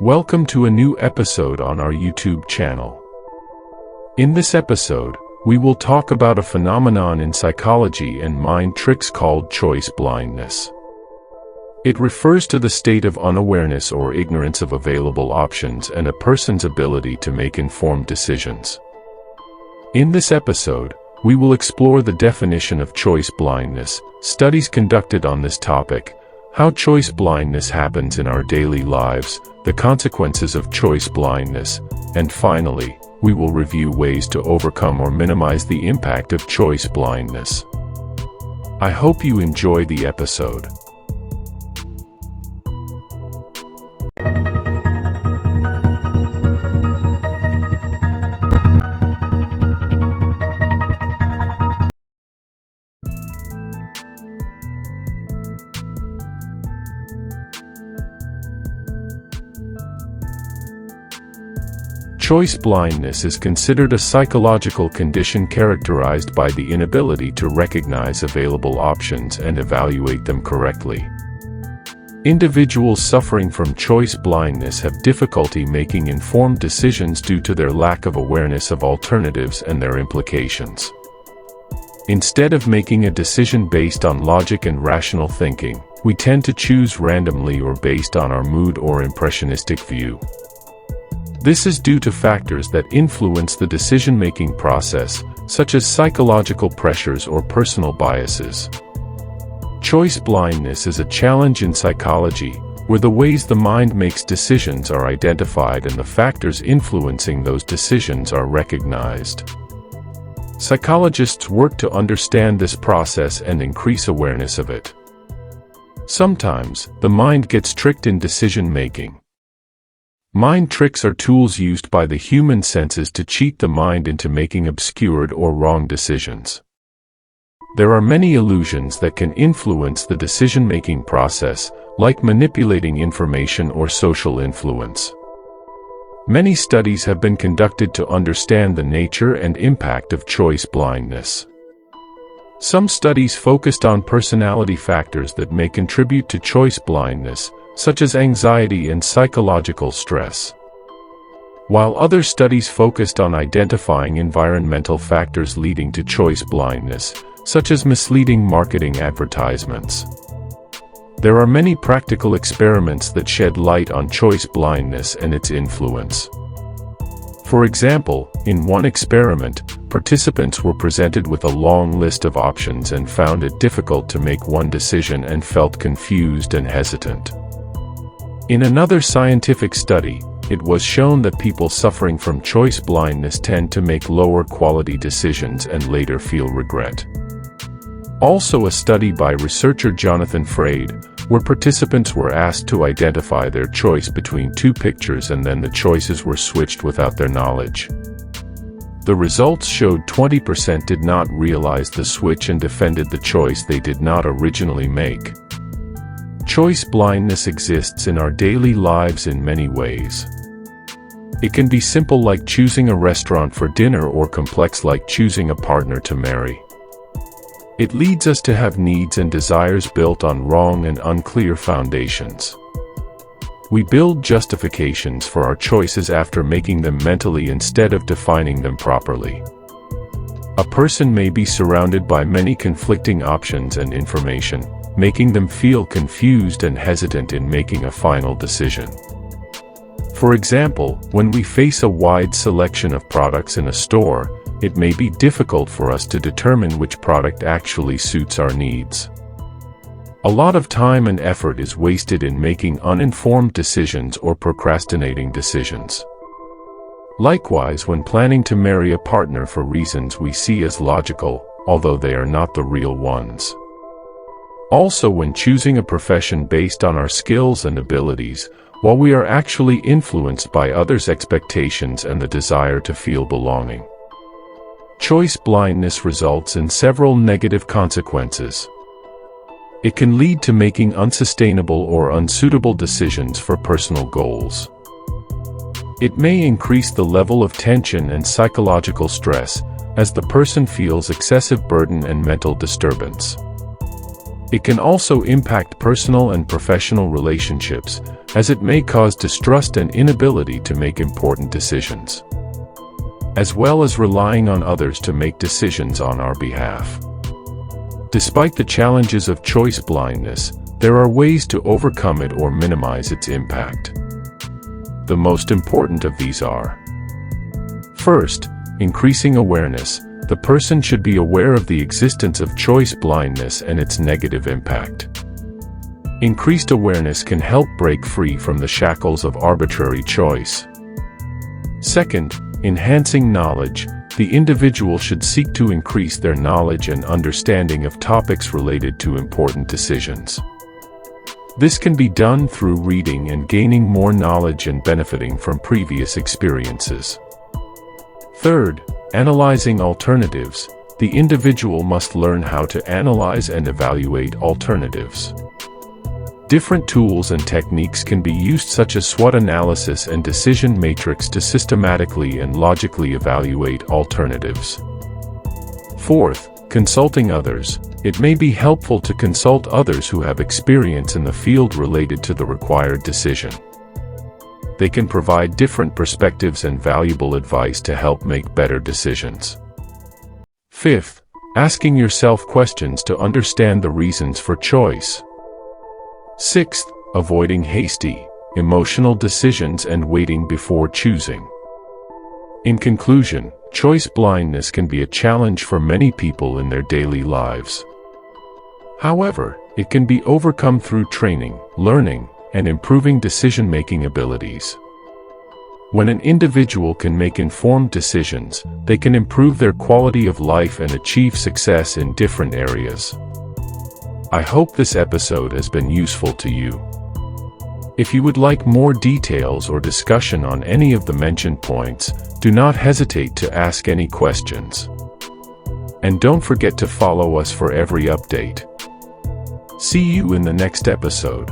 Welcome to a new episode on our YouTube channel. In this episode, we will talk about a phenomenon in psychology and mind tricks called choice blindness. It refers to the state of unawareness or ignorance of available options and a person's ability to make informed decisions. In this episode, we will explore the definition of choice blindness, studies conducted on this topic, how choice blindness happens in our daily lives, the consequences of choice blindness, and finally, we will review ways to overcome or minimize the impact of choice blindness. I hope you enjoy the episode. Choice blindness is considered a psychological condition characterized by the inability to recognize available options and evaluate them correctly. Individuals suffering from choice blindness have difficulty making informed decisions due to their lack of awareness of alternatives and their implications. Instead of making a decision based on logic and rational thinking, we tend to choose randomly or based on our mood or impressionistic view. This is due to factors that influence the decision-making process, such as psychological pressures or personal biases. Choice blindness is a challenge in psychology, where the ways the mind makes decisions are identified and the factors influencing those decisions are recognized. Psychologists work to understand this process and increase awareness of it. Sometimes, the mind gets tricked in decision-making. Mind tricks are tools used by the human senses to cheat the mind into making obscured or wrong decisions. There are many illusions that can influence the decision-making process, like manipulating information or social influence. Many studies have been conducted to understand the nature and impact of choice blindness. Some studies focused on personality factors that may contribute to choice blindness, such as anxiety and psychological stress. While other studies focused on identifying environmental factors leading to choice blindness, such as misleading marketing advertisements. There are many practical experiments that shed light on choice blindness and its influence. For example, in one experiment, participants were presented with a long list of options and found it difficult to make one decision and felt confused and hesitant. In another scientific study, it was shown that people suffering from choice blindness tend to make lower quality decisions and later feel regret. Also, a study by researcher Jonathan Fried, where participants were asked to identify their choice between two pictures and then the choices were switched without their knowledge. The results showed 20% did not realize the switch and defended the choice they did not originally make. Choice blindness exists in our daily lives in many ways. It can be simple like choosing a restaurant for dinner or complex like choosing a partner to marry. It leads us to have needs and desires built on wrong and unclear foundations. We build justifications for our choices after making them mentally instead of defining them properly. A person may be surrounded by many conflicting options and information, making them feel confused and hesitant in making a final decision. For example, when we face a wide selection of products in a store, it may be difficult for us to determine which product actually suits our needs. A lot of time and effort is wasted in making uninformed decisions or procrastinating decisions. Likewise, when planning to marry a partner for reasons we see as logical, although they are not the real ones. Also, when choosing a profession based on our skills and abilities, while we are actually influenced by others' expectations and the desire to feel belonging. Choice blindness results in several negative consequences. It can lead to making unsustainable or unsuitable decisions for personal goals. It may increase the level of tension and psychological stress, as the person feels excessive burden and mental disturbance. It can also impact personal and professional relationships, as it may cause distrust and inability to make important decisions, as well as relying on others to make decisions on our behalf. Despite the challenges of choice blindness, there are ways to overcome it or minimize its impact. The most important of these are: first, increasing awareness. The person should be aware of the existence of choice blindness and its negative impact. Increased awareness can help break free from the shackles of arbitrary choice. Second, enhancing knowledge. The individual should seek to increase their knowledge and understanding of topics related to important decisions. This can be done through reading and gaining more knowledge and benefiting from previous experiences. Third, analyzing alternatives. The individual must learn how to analyze and evaluate alternatives. Different tools and techniques can be used, such as SWOT analysis and decision matrix, to systematically and logically evaluate alternatives. Fourth, consulting others. It may be helpful to consult others who have experience in the field related to the required decision. They can provide different perspectives and valuable advice to help make better decisions. Fifth, asking yourself questions to understand the reasons for choice. Sixth, avoiding hasty, emotional decisions and waiting before choosing. In conclusion, choice blindness can be a challenge for many people in their daily lives. However, it can be overcome through training, learning, and improving decision-making abilities. When an individual can make informed decisions, they can improve their quality of life and achieve success in different areas. I hope this episode has been useful to you. If you would like more details or discussion on any of the mentioned points, do not hesitate to ask any questions. And don't forget to follow us for every update. See you in the next episode.